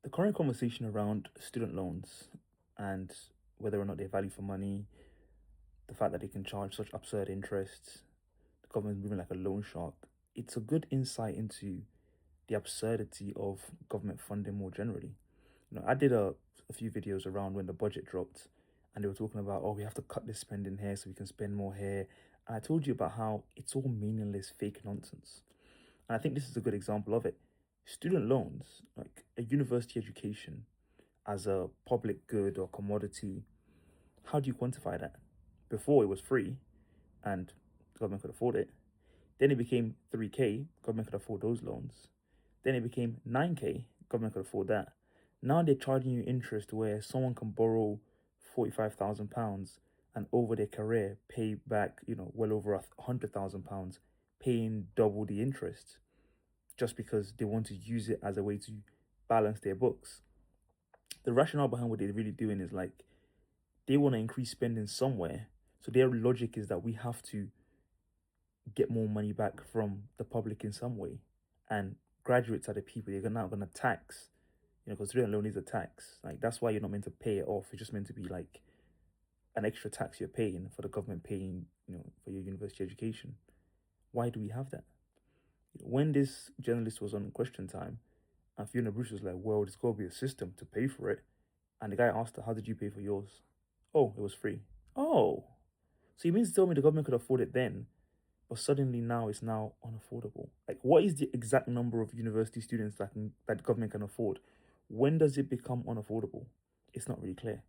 The current conversation around student loans and whether or not they're value for money, the fact that they can charge such absurd interests, the government moving like a loan shark, it's a good insight into the absurdity of government funding more generally. I did a few videos around when the budget dropped and they were talking about, oh, we have to cut this spending here so we can spend more here. And I told you about how it's all meaningless, fake nonsense. And I think this is a good example of it. Student loans, like a university education, as a public good or commodity, how do you quantify that? Before it was free and the government could afford it. Then it became 3K, government could afford those loans. Then it became 9K, government could afford that. Now they're charging you interest where someone can borrow £45,000 and over their career pay back, well over £100,000, paying double the interest just because they want to use it as a way to balance their books. The rationale behind what they're really doing is like they want to increase spending somewhere. So their logic is that we have to get more money back from the public in some way. And graduates are the people they're now going to tax, because student loan is a tax. Like that's why you're not meant to pay it off. It's just meant to be like an extra tax you're paying for the government paying, for your university education. Why do we have that? When this journalist was on Question Time, and Fiona Bruce was like, well, there's got to be a system to pay for it. And the guy asked her, how did you pay for yours? Oh, it was free. Oh, so you mean to tell me the government could afford it then, but suddenly now it's now unaffordable? Like, what is the exact number of university students that the government can afford? When does it become unaffordable? It's not really clear.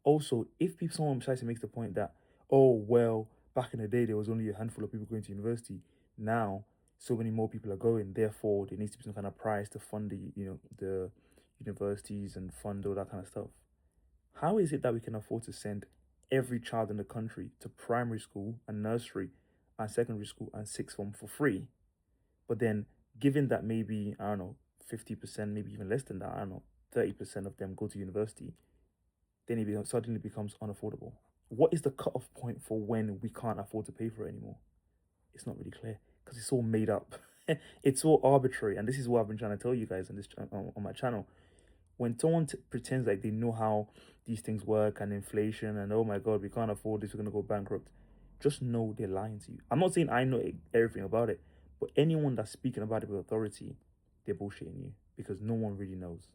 Also, if someone tries to make the point that, oh, well, back in the day, there was only a handful of people going to university. Now, so many more people are going. Therefore, there needs to be some kind of price to fund the universities and fund all that kind of stuff. How is it that we can afford to send every child in the country to primary school and nursery and secondary school and sixth form for free? But then, given that maybe, I don't know, 50%, maybe even less than that, I don't know, 30% of them go to university, then it suddenly becomes unaffordable. What is the cutoff point for when we can't afford to pay for it anymore? It's not really clear because it's all made up. It's all arbitrary, and this is what I've been trying to tell you guys on my channel. When someone pretends like they know how these things work and inflation and oh my god, we can't afford this, we're gonna go bankrupt, just know they're lying to you. I'm not saying I know everything about it, but anyone that's speaking about it with authority, they're bullshitting you because no one really knows.